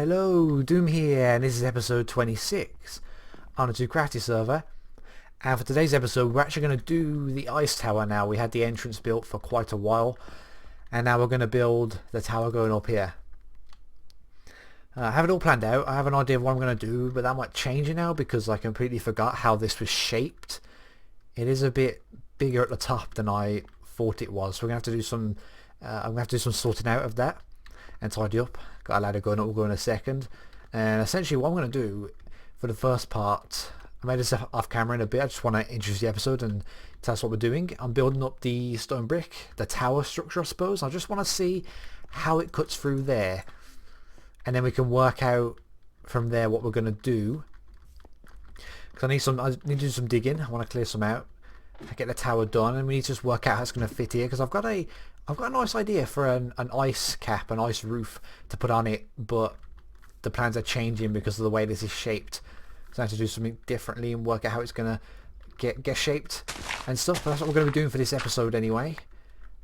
Hello, Doom here, and this is episode 26 on the Crafty server. And for today's episode, we're actually going to do the ice tower now. We had the entrance built for quite a while, and now we're going to build the tower going up here. I have it all planned out. I have an idea of what I'm going to do, but that might change it now because I completely forgot how this was shaped. It is a bit bigger at the top than I thought it was, so we're going to have to do some I'm going to have to do some sorting out of that and tidy up. Got a ladder going up, we'll go in a second. And essentially what I'm going to do for the first part, I made this off camera in a bit, I just want to introduce the episode and tell us what we're doing. I'm building up the stone brick, the tower structure I suppose. I just want to see how it cuts through there. And then we can work out from there what we're going to do. Because I need to do some digging, I want to clear some out. Get the tower done, and we need to just work out how it's going to fit here, because I've got a nice idea for an ice cap, an ice roof to put on it, but the plans are changing because of the way this is shaped. So I have to do something differently and work out how it's going to get shaped and stuff. But that's what we're going to be doing for this episode anyway.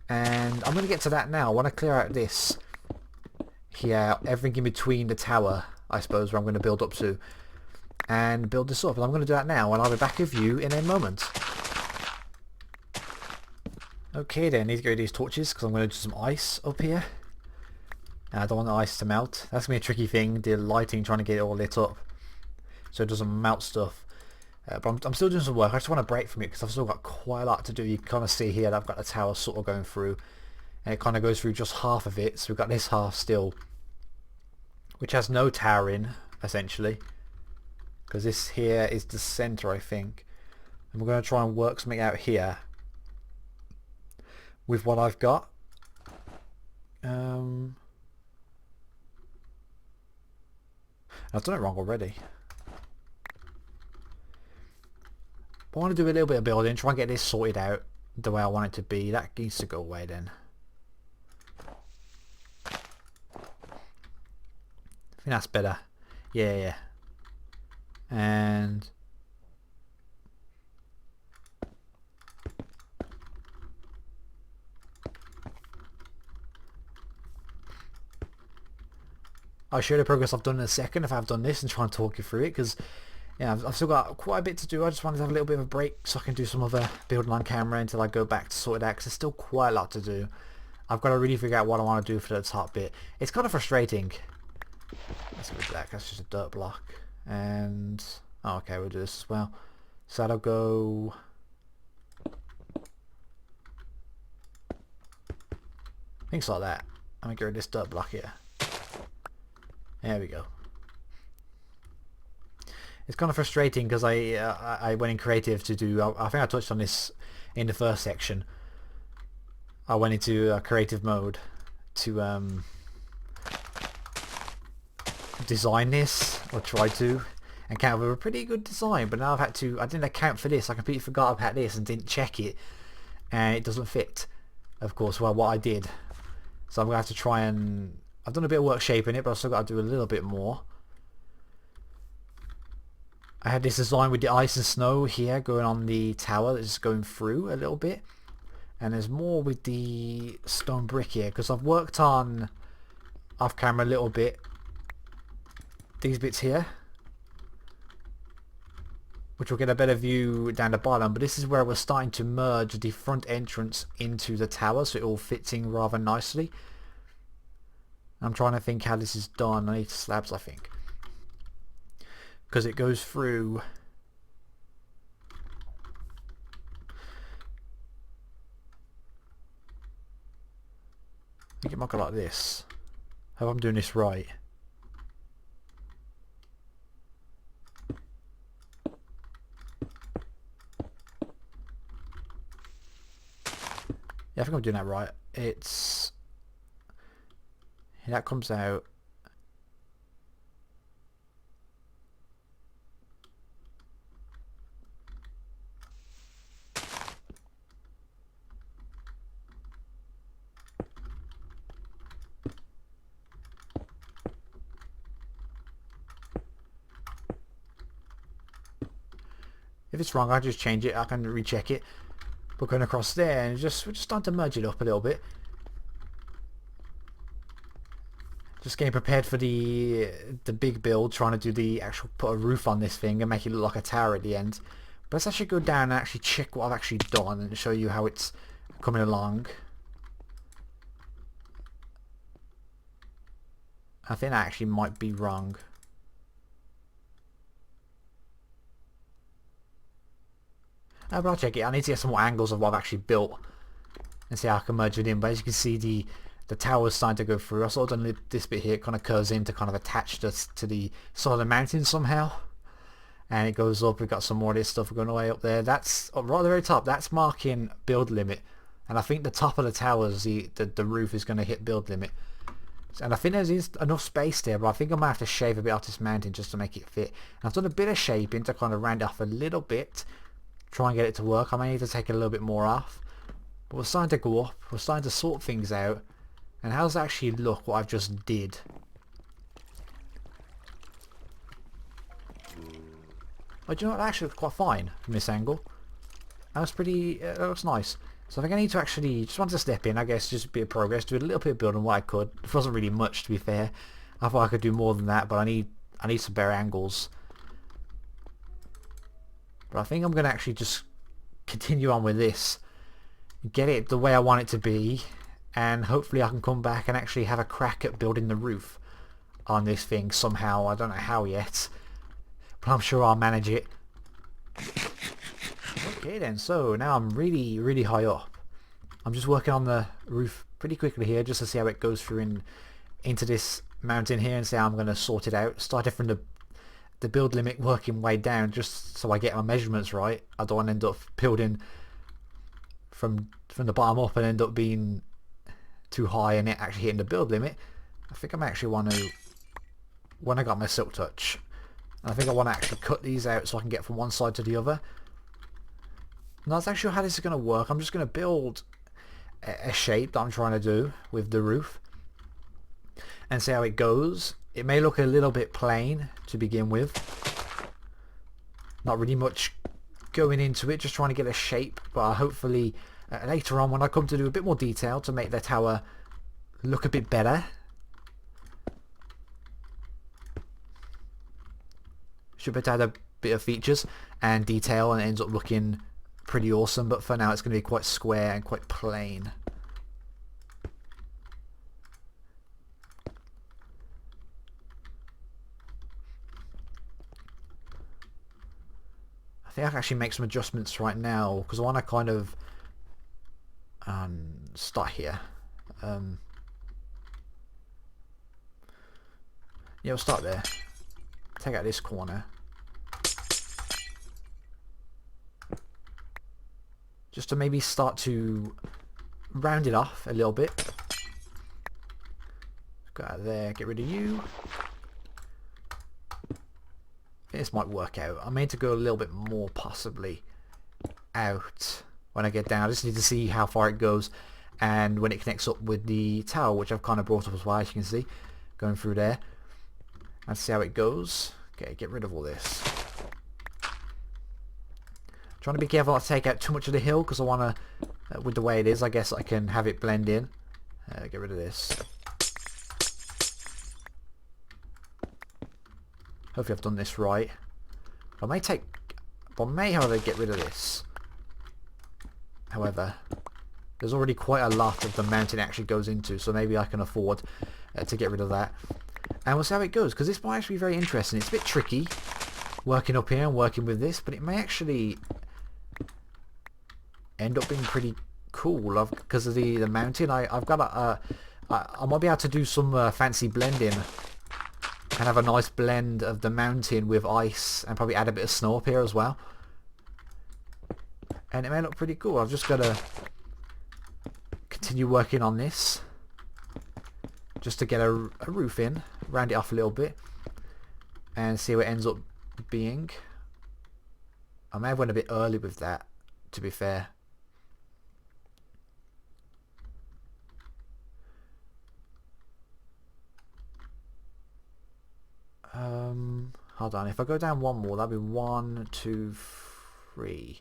And I'm going to get to that now. I want to clear out this here, everything in between the tower, I suppose, where I'm going to build up to, and build this up. And I'm going to do that now, and I'll be back with you in a moment. Okay then, I need to get rid of these torches because I'm going to do some ice up here. I don't want the ice to melt. That's going to be a tricky thing, the lighting, trying to get it all lit up so it doesn't melt stuff. But I'm still doing some work. I just want to break from it because I've still got quite a lot to do. You can kind of see here that I've got the tower sort of going through, and it kind of goes through just half of it. So we've got this half still, which has no tower in, essentially, because this here is the center, I think. And we're going to try and work something out here with what I've got. I've done it wrong already. But I want to do a little bit of building, try and get this sorted out the way I want it to be. That needs to go away then. I think that's better. Yeah. And I'll show you the progress I've done in a second if I've done this and try and talk you through it, because yeah, I've still got quite a bit to do. I just wanted to have a little bit of a break so I can do some other building on camera until I go back to sort it out, because there's still quite a lot to do. I've got to really figure out what I want to do for the top bit. It's kind of frustrating. Let's go back, that's just a dirt block. And oh, okay, we'll do this as well. So that'll go things like that. I'm gonna get rid of this dirt block here. There we go. It's kind of frustrating because I went in creative to do. I think I touched on this in the first section. I went into creative mode to design this, or try to, and came up with a pretty good design. But now I've had to. I didn't account for this. I completely forgot about this and didn't check it, and it doesn't fit, of course, well, what I did. So I'm gonna have to try and. I've done a bit of work shaping it, but I've still got to do a little bit more. I had this design with the ice and snow here going on the tower that's just going through a little bit. And there's more with the stone brick here, because I've worked on off camera a little bit these bits here, which will get a better view down the bottom. But this is where we're starting to merge the front entrance into the tower, so it all fits in rather nicely. I'm trying to think how this is done. I need slabs, I think, because it goes through. I think it might go like this. I hope I'm doing this right. Yeah, I think I'm doing that right. It's that comes out. If it's wrong, I'll just change it. I can recheck it. But going across there, and we're just starting to merge it up a little bit. Just getting prepared for the big build, trying to do the actual put a roof on this thing and make it look like a tower at the end. But let's actually go down and actually check what I've actually done and show you how it's coming along. I think that actually might be wrong. No, but I'll check it. I need to get some more angles of what I've actually built and see how I can merge it in. But as you can see, the tower's starting to go through. I sort of done this bit here. It kind of curves in to kind of attach us to the side of the mountain somehow. And it goes up. We've got some more of this stuff going away up there. That's right at the very top. That's marking build limit. And I think the top of the towers, the roof is going to hit build limit. And I think there's enough space there, but I think I might have to shave a bit off this mountain just to make it fit. And I've done a bit of shaping to kind of round it off a little bit. Try and get it to work. I may need to take a little bit more off. But we're starting to go up. We're starting to sort things out. And how does it actually look, what I've just did? But you know what, that actually looks quite fine from this angle. That was pretty, that looks nice. So I think I need to actually, just want to step in, I guess, just a bit of progress, do a little bit of building what I could. It wasn't really much, to be fair. I thought I could do more than that, but I need some better angles. But I think I'm going to actually just continue on with this. Get it the way I want it to be. And hopefully I can come back and actually have a crack at building the roof on this thing somehow. I don't know how yet. But I'm sure I'll manage it. Okay then, so now I'm really high up. I'm just working on the roof pretty quickly here just to see how it goes through into this mountain here and see how I'm going to sort it out. Started from the build limit, working way down just so I get my measurements right. I don't want to end up building from the bottom up and end up being too high and it actually hitting the build limit. I think I actually want to, when I got my silk touch, I think I want to actually cut these out so I can get from one side to the other. And that's actually how this is going to work. I'm just going to build a shape that I'm trying to do with the roof and see how it goes. It may look a little bit plain to begin with. Not really much going into it, just trying to get a shape, but hopefully later on when I come to do a bit more detail to make the tower look a bit better. Should be able to add a bit of features and detail and it ends up looking pretty awesome, but for now it's going to be quite square and quite plain. I think I can actually make some adjustments right now because I want to kind of start here. Yeah, we'll start there. Take out this corner. Just to maybe start to round it off a little bit. Go out of there, get rid of you. I think this might work out. I may need to go a little bit more possibly out when I get down. I just need to see how far it goes and when it connects up with the tower, which I've kind of brought up as well, as you can see, going through there. Let's see how it goes. Okay, get rid of all this. Trying to be careful not to take out too much of the hill because I want to, with the way it is, I guess I can have it blend in. Get rid of this. Hopefully I've done this right. I may however get rid of this. However, there's already quite a lot of the mountain actually goes into, so maybe I can afford to get rid of that. And we'll see how it goes, because this might actually be very interesting. It's a bit tricky working up here and working with this, but it may actually end up being pretty cool because of the mountain. I've got I might be able to do some fancy blending and have a nice blend of the mountain with ice and probably add a bit of snow up here as well. And it may look pretty cool. I've just got to continue working on this just to get a roof in, round it off a little bit and see what it ends up being. I may have went a bit early with that, to be fair. Hold on, if I go down one more, that'll be 1, 2, 3.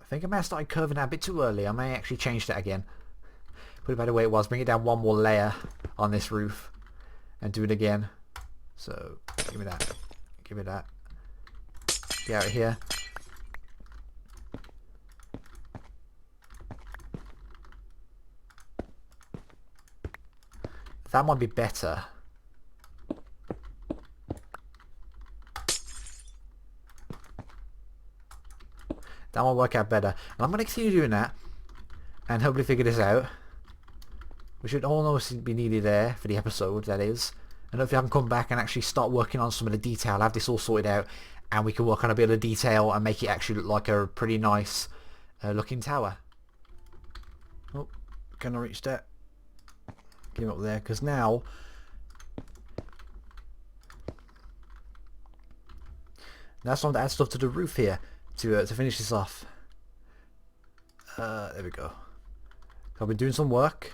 I think I may have started curving that a bit too early. I may actually change that again. Put it back the way it was. Bring it down one more layer on this roof. And do it again. So, give me that. Give me that. Get out of here. That might be better. That might work out better. And I'm going to continue doing that. And hopefully figure this out. We should almost be nearly there for the episode, that is. And hopefully I can come back and actually start working on some of the detail. Have this all sorted out. And we can work on a bit of the detail and make it actually look like a pretty nice looking tower. Oh, can I reach that? Get him up there, because now it's time to add stuff to the roof here to finish this off. There we go. I've been doing some work.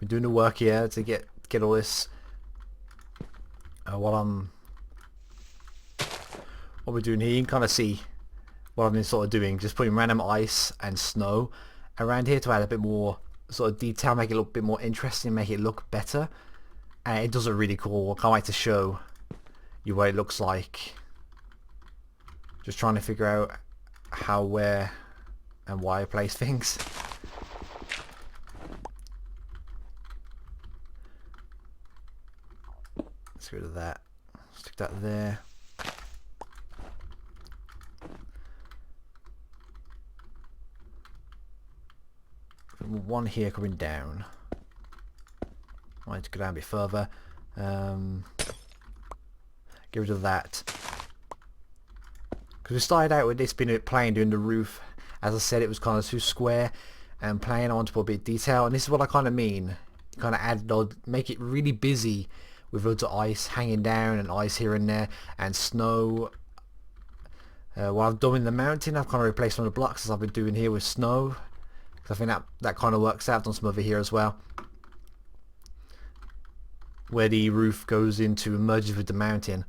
Been doing the work here to get all this. What we're doing here, you can kind of see what I've been sort of doing. Just putting random ice and snow around here to add a bit more sort of detail, make it look a bit more interesting, make it look better. And it does look really cool. I can't wait to show you what it looks like. Just trying to figure out how, where and why I place things. Let's get rid of that. Stick that there. One here coming down. I need to go down a bit further. Get rid of that. Because we started out with this being a bit plain, doing the roof. As I said, it was kind of too square and plain. I want to put a bit of detail, and this is what I kind of mean. Kind of add, make it really busy with loads of ice hanging down and ice here and there and snow. What I've done in the mountain, I've kind of replaced some of the blocks as I've been doing here with snow. I think that kind of works out. I've done some over here as well, where the roof goes into and merges with the mountain.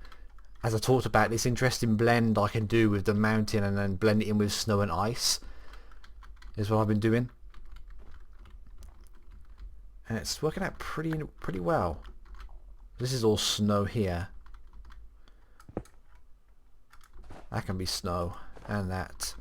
As I talked about, this interesting blend I can do with the mountain and then blend it in with snow and ice is what I've been doing, and it's working out pretty well. This is all snow here. That can be snow, and that.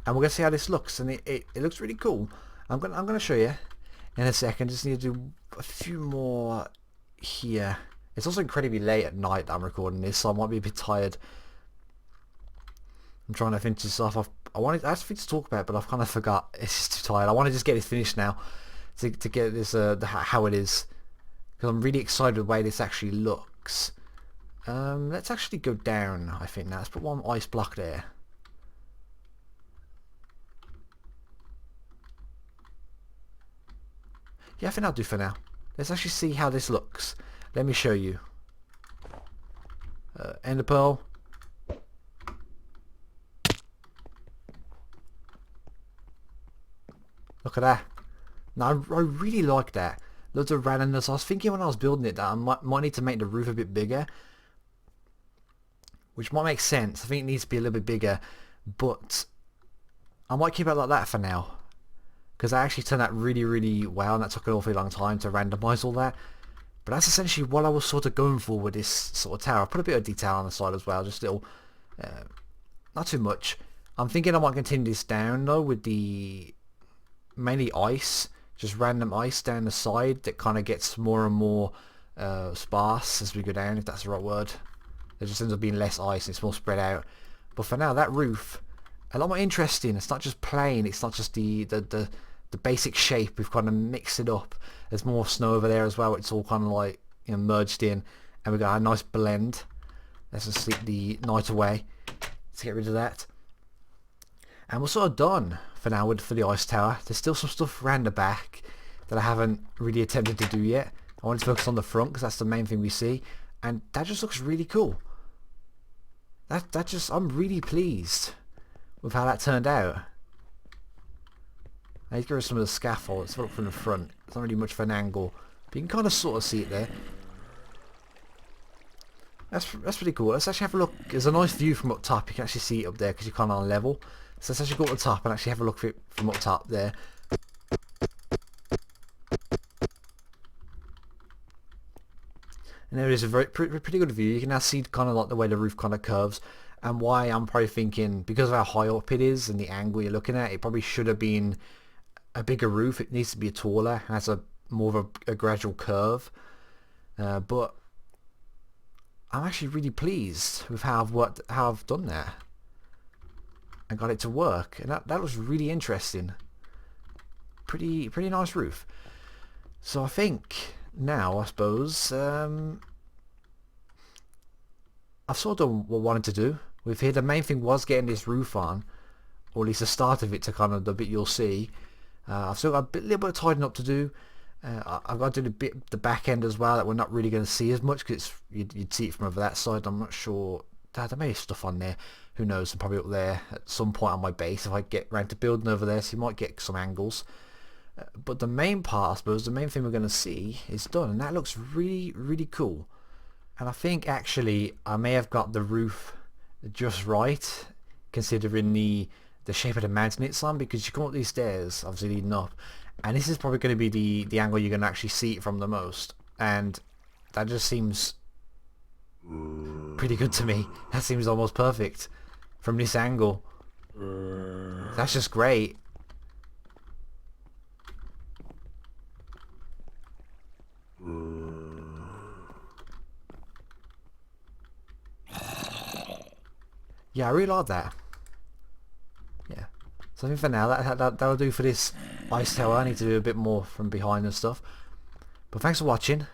And we're gonna see how this looks, and it looks really cool. I'm gonna show you in a second. Just need to do a few more here. It's also incredibly late at night that I'm recording this, so I might be a bit tired. I'm trying to finish this off. I had something to talk about, but I've kind of forgot. It's just too tired. I want to just get this finished now to get this how it is, because I'm really excited with the way this actually looks. Let's actually go down. I think now let's put one ice block there. Yeah, I think I'll do for now. Let's actually see how this looks. Let me show you. Ender pearl. Look at that. Now, I really like that. Loads of randomness. I was thinking when I was building it that I might need to make the roof a bit bigger, which might make sense. I think it needs to be a little bit bigger, but I might keep it like that for now, because I actually turned out really well, and that took an awfully long time to randomize all that. But that's essentially what I was sort of going for with this sort of tower. I put a bit of detail on the side as well, just little, not too much. I'm thinking I might continue this down though with the mainly ice, just random ice down the side that kind of gets more and more sparse as we go down, if that's the right word. There just ends up being less ice and it's more spread out. But for now, that roof, a lot more interesting. It's not just plain, it's not just the basic shape. We've kind of mixed it up. There's more snow over there as well. It's all kind of like, you know, merged in, and we've got a nice blend. Let's just sleep the night away to get rid of that. And we're sort of done for now for the ice tower. There's still some stuff around the back that I haven't really attempted to do yet. I wanted to focus on the front because that's the main thing we see, and that just looks really cool. I'm really pleased with how that turned out. Now you get rid of some of the scaffold. Let's look from the front. It's not really much of an angle, but you can kind of sort of see it there. That's pretty cool. Let's actually have a look. There's a nice view from up top. You can actually see it up there because you're kind of on level. So let's actually go up the top and actually have a look at it from up top there. And there is a pretty good view. You can now see kind of like the way the roof kind of curves, and why I'm probably thinking, because of how high up it is and the angle you're looking at, it probably should have been a bigger roof. It needs to be taller, has a more of a gradual curve. But I'm actually really pleased with how I've done that. I got it to work, and that was really interesting. Pretty nice roof. So I think now, I suppose, I've sort of done what I wanted to do. With here, the main thing was getting this roof on, or at least the start of it, to kind of the bit you'll see. I've still got a little bit of tidying up to do. I've got to do the back end as well that we're not really going to see as much, because you'd see it from over that side. I'm not sure. There may be stuff on there. Who knows? I'm probably up there at some point on my base if I get around to building over there, so you might get some angles. But the main part, I suppose, the main thing we're going to see is done, and that looks really cool. And I think actually I may have got the roof just right, considering the shape of the mountain it's on, because you come up these stairs, obviously leading up, and this is probably going to be the angle you're going to actually see it from the most, and that just seems pretty good to me. That seems almost perfect from this angle. That's just great. Yeah, I really like that. Yeah. So I think for now that'll do for this ice tower. I need to do a bit more from behind and stuff. But thanks for watching,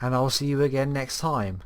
and I'll see you again next time.